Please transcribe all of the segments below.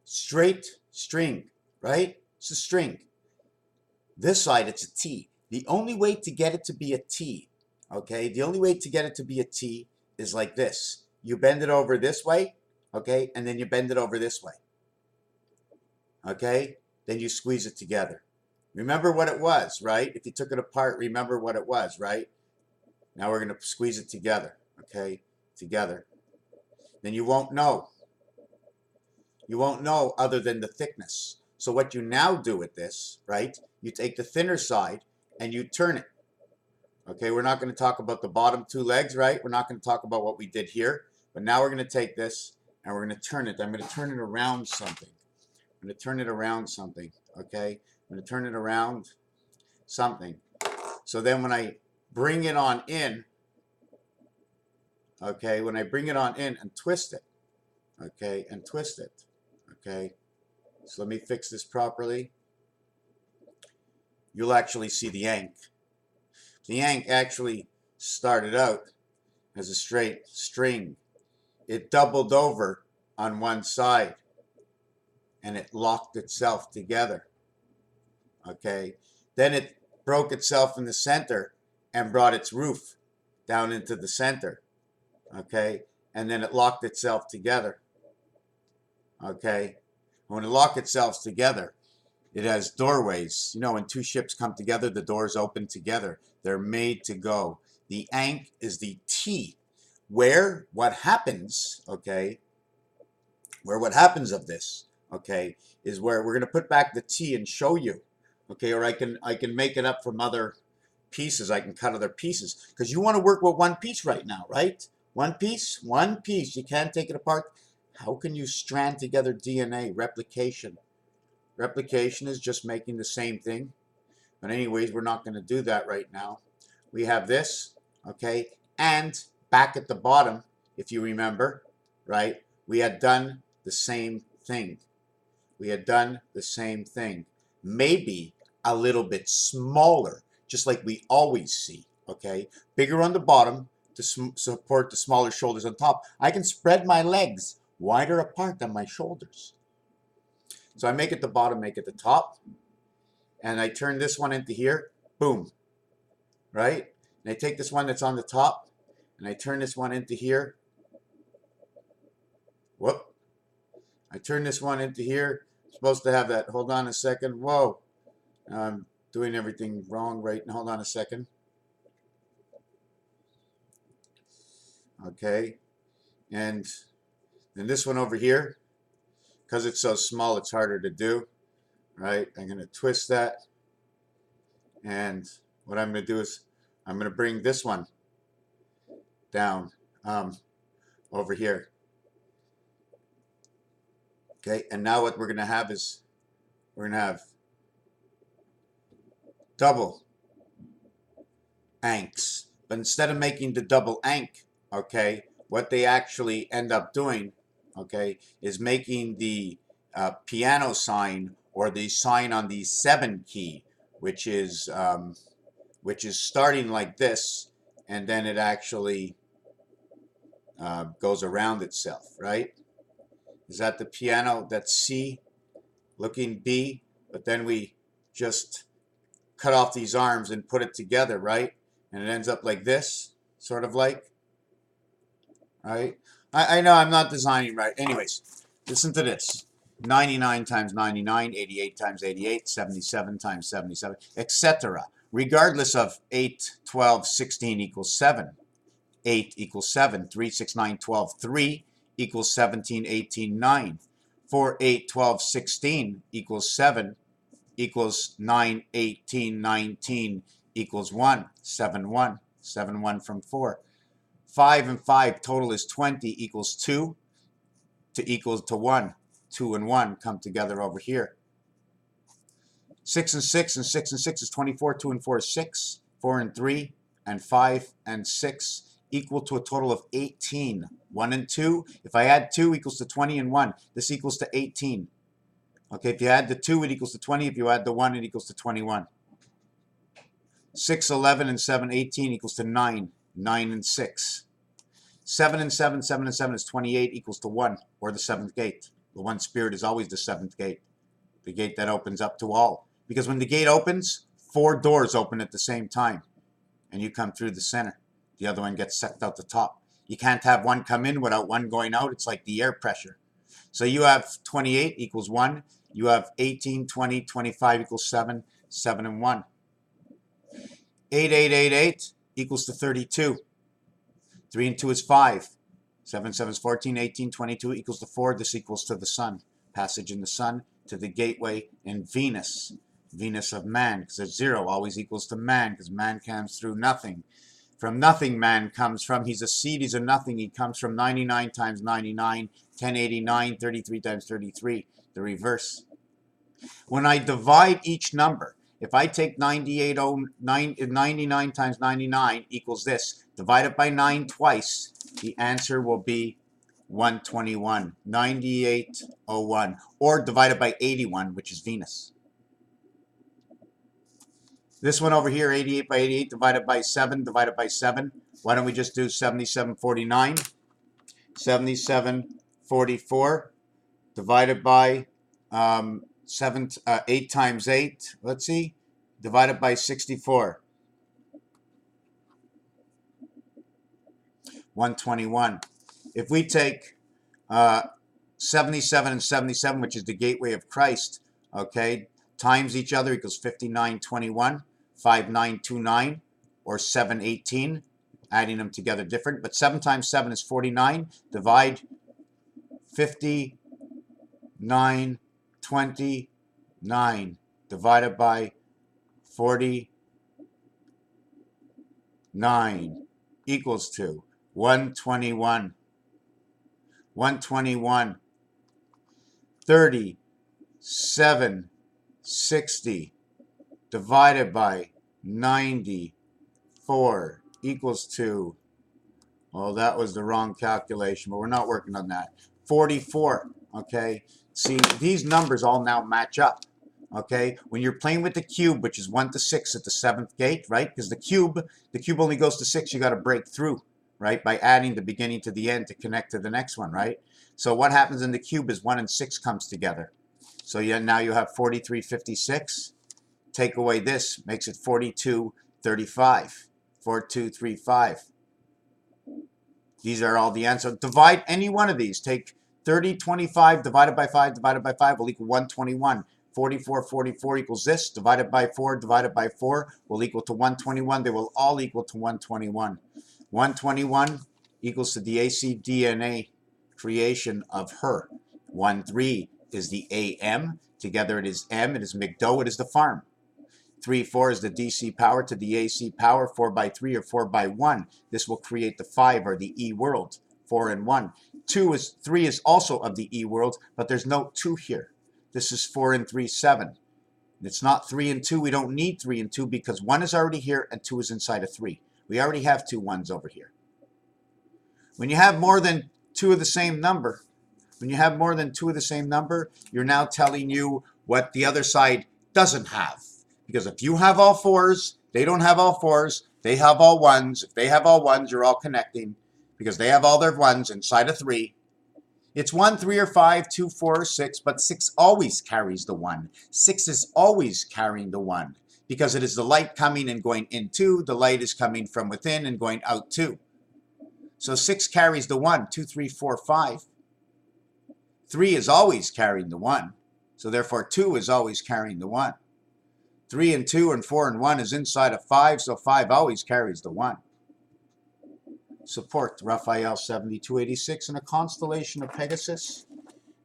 straight string, right? It's a string. This side, it's a T. The only way to get it to be a T, okay, the only way to get it to be a T is like this. You bend it over this way, okay, and then you bend it over this way, okay? Then you squeeze it together. Remember what it was, right? If you took it apart, remember what it was, right? Now we're going to squeeze it together, okay, together. Then you won't know. You won't know other than the thickness. So what you now do with this, right, you take the thinner side and you turn it. Okay, we're not going to talk about the bottom two legs, right? We're not going to talk about what we did here. But now we're going to take this and we're going to turn it. I'm going to turn it around something. I'm going to turn it around something, okay? I'm going to turn it around something. So then when I bring it on in, okay, when I bring it on in and twist it, okay, and twist it, okay? So let me fix this properly. You'll actually see the yank. The yank actually started out as a straight string. It doubled over on one side and it locked itself together. Okay. Then it broke itself in the center and brought its roof down into the center. Okay. And then it locked itself together. Okay. When it locked itself together, it has doorways. You know, when two ships come together, the doors open together. They're made to go. The ank is the T, where what happens, okay, where what happens of this, okay, is where we're going to put back the T and show you, okay, or I can make it up from other pieces. I can cut other pieces because you want to work with one piece right now, right? One piece. You can't take it apart. How can you strand together DNA? Replication. Replication is just making the same thing. But anyways, we're not going to do that right now. We have this, okay, and back at the bottom, if you remember, right, we had done the same thing. We had done the same thing. Maybe a little bit smaller, just like we always see, okay? Bigger on the bottom to support the smaller shoulders on top. I can spread my legs wider apart than my shoulders. So I make it the bottom, make it the top, and I turn this one into here, boom, right? And I take this one that's on the top, and I turn this one into here. Whoop. I turn this one into here. I'm supposed to have that. Hold on a second. Whoa. I'm doing everything wrong right now. Hold on a second. Okay. And then this one over here, because it's so small, it's harder to do, right? I'm going to twist that. And what I'm going to do is I'm going to bring this one down over here. Okay, and now what we're going to have is we're going to have double anks. But instead of making the double ank, okay, what they actually end up doing, okay, is making the piano sign or the sign on the 7 key, which is starting like this, and then it actually goes around itself, right? Is that the piano? That's C, looking B, but then we just cut off these arms and put it together, right? And it ends up like this, sort of like, right? I know I'm not designing right. Anyways, listen to this. 99 times 99, 88 times 88, 77 times 77, etc. Regardless of 8, 12, 16 equals 7. 8 equals 7. 3, 6, 9, 12, 3 equals 17, 18, 9. 4, 8, 12, 16 equals 7 equals 9, 18, 19 equals 1. 7, 1. 7, 1 from 4. 5 and 5 total is 20 equals 2 to equals to 1. 2 and 1 come together over here. 6 and 6 and 6 and 6 is 24. 2 and 4 is 6. 4 and 3 and 5 and 6 equal to a total of 18. 1 and 2, if I add 2 equals to 20 and 1. This equals to 18. Okay, if you add the 2, it equals to 20. If you add the 1, it equals to 21. 6, 11 and 7, 18 equals to 9. 9 and 6. 7 and 7, 7 and 7 is 28 equals to 1, or the 7th gate. The one spirit is always the seventh gate, the gate that opens up to all. Because when the gate opens, 4 doors open at the same time, and you come through the center. The other one gets sucked out the top. You can't have one come in without one going out. It's like the air pressure. So you have 28 equals 1. You have 18, 20, 25 equals 7, 7 and 1. 8, 8, 8, 8 equals to 32. 3 and 2 is 5. 7, 7 is 14, 18, 22 equals to 4. This equals to the sun. Passage in the sun to the gateway in Venus. Venus of man, because there's 0 always equals to man, because man comes through nothing. From nothing man comes from. He's a seed, he's a nothing. He comes from 99 times 99, 1089, 33 times 33. The reverse. When I divide each number, if I take 99 times 99 equals this, divide it by 9 twice, the answer will be 121, 9801, or divide it by 81, which is Venus. This one over here, 88 by 88, divided by 7, divided by 7. Why don't we just do 7749? 7744 divided by 8 times 8. Let's see. Divided by 64. 121. If we take 77 and 77, which is the gateway of Christ, okay, times each other equals 5921, 5929, or 718. Adding them together different, but 7 times 7 is 49. Divide 5929 divided by 49 equals to 121. 121. 3760 divided by 94 equals to, well, that was the wrong calculation, but we're not working on that. 44, okay? See, these numbers all now match up, okay? When you're playing with the cube, which is 1 to 6 at the 7th gate, right? Because the cube only goes to 6, you got to break through, right? By adding the beginning to the end to connect to the next one, right? So what happens in the cube is 1 and 6 comes together. So now you have 4356. Take away this, makes it 4235. 4235. These are all the answers. Divide any one of these. Take 3025 divided by 5 will equal 121. 4444 equals this. Divided by 4 will equal to 121. They will all equal to 121. 121 equals to the AC DNA creation of her. 13 is the AM. Together it is M. It is McDo. It is the farm. 3, 4 is the DC power to the AC power. 4 by 3 or 4 by 1. This will create the 5 or the E world. 4 and 1. 3 is also of the E world, but there's no 2 here. This is 4 and 3, 7. It's not 3 and 2. We don't need 3 and 2 because 1 is already here and 2 is inside of 3. We already have 2 1s over here. When you have more than 2 of the same number, you're now telling you what the other side doesn't have. Because if you have all 4s, they don't have all 4s, they have all 1s. If they have all 1s, you're all connecting because they have all their 1s inside of 3. It's 1, 3, or 5, 2, 4, or 6, but 6 always carries the 1. 6 is always carrying the 1 because it is the light coming and going into, the light is coming from within and going out too. So 6 carries the 1, 2, 3, 4, 5. 3 is always carrying the 1, so therefore 2 is always carrying the 1. 3 and 2 and 4 and 1 is inside of 5, so 5 always carries the 1. Support Raphael 7286 in a constellation of Pegasus.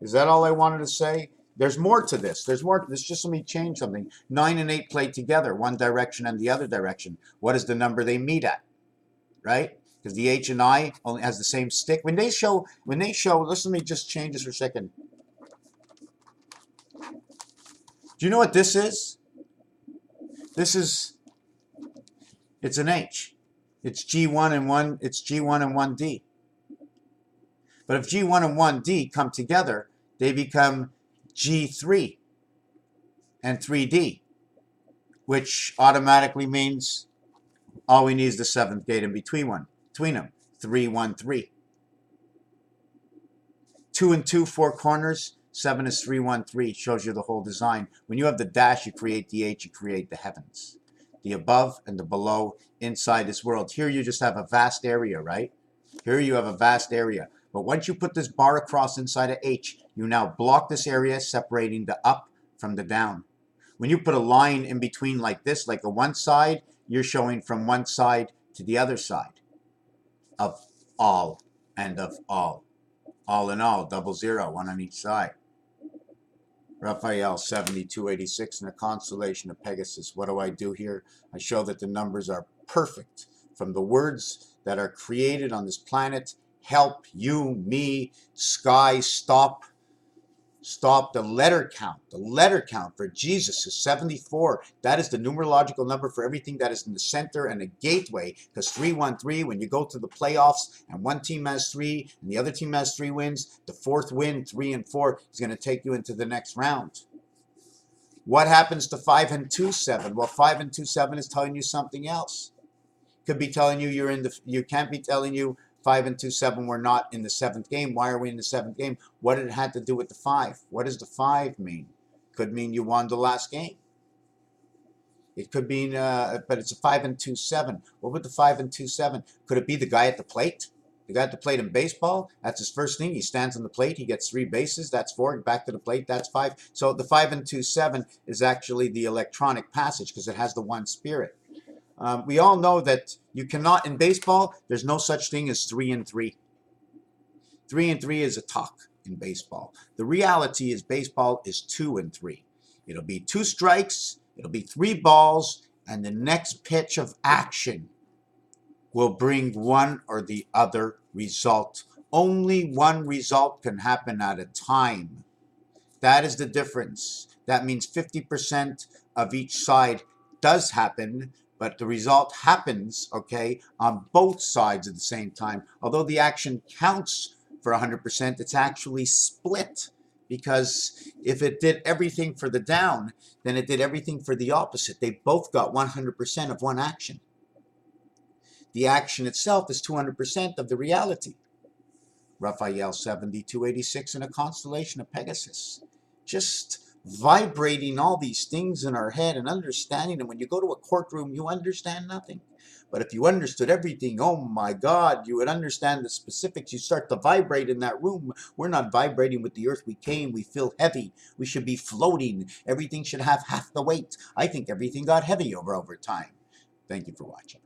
Is that all I wanted to say? There's more to this. There's more to this. Just let me change something. 9 and 8 play together, one direction and the other direction. What is the number they meet at? Right? Because the H and I only has the same stick. When they show, listen, let me just change this for a second. Do you know what this is? It's an H. It's G1 and 1, it's G1 and 1D. But if G1 and 1D come together, they become G3 and 3D, which automatically means all we need is the 7th gate in between them. 3, 1, 3. 2 and 2, 4 corners. 7 is 313, shows you the whole design. When you have the dash, you create the H, you create the heavens. The above and the below inside this world. Here you just have a vast area, right? Here you have a vast area. But once you put this bar across inside of H, you now block this area separating the up from the down. When you put a line in between like this, like the one side, you're showing from one side to the other side of all and of all. All in all, 00, one on each side. Raphael 7286 in the constellation of Pegasus. What do I do here? I show that the numbers are perfect from the words that are created on this planet. Help, you, me, sky, stop. Stop the letter count. The letter count for Jesus is 74. That is the numerological number for everything that is in the center and a gateway. Because 313, when you go to the playoffs and one team has 3 and the other team has 3 wins, the fourth win, 3 and 4, is going to take you into the next round. What happens to 5 and 2, 7? Well, 5 and 2, 7 is telling you something else. Could be telling you you're in the. You can't be telling you 5 and 2, 7, we're not in the 7th game. Why are we in the 7th game? What did it have to do with the 5? What does the 5 mean? Could mean you won the last game. It could mean, but it's a 5 and 2, 7. What would the 5 and 2, 7? Could it be the guy at the plate? The guy at the plate in baseball, that's his first thing. He stands on the plate. He gets 3 bases. That's 4. Back to the plate. That's 5. So the 5 and 2, 7 is actually the electronic passage because it has the one spirit. We all know that you cannot, in baseball, there's no such thing as 3 and 3. 3 and 3 is a talk in baseball. The reality is baseball is 2 and 3. It'll be 2 strikes, it'll be 3 balls, and the next pitch of action will bring one or the other result. Only one result can happen at a time. That is the difference. That means 50% of each side does happen, but the result happens, okay, on both sides at the same time. Although the action counts for 100%, it's actually split. Because if it did everything for the down, then it did everything for the opposite. They both got 100% of one action. The action itself is 200% of the reality. Raphael 7286 in a constellation of Pegasus. Just vibrating all these things in our head and understanding them. When you go to a courtroom, you understand nothing. But if you understood everything, oh my God, you would understand the specifics. You start to vibrate in that room. We're not vibrating with the earth we came. We feel heavy. We should be floating. Everything should have half the weight. I think everything got heavy over time. Thank you for watching.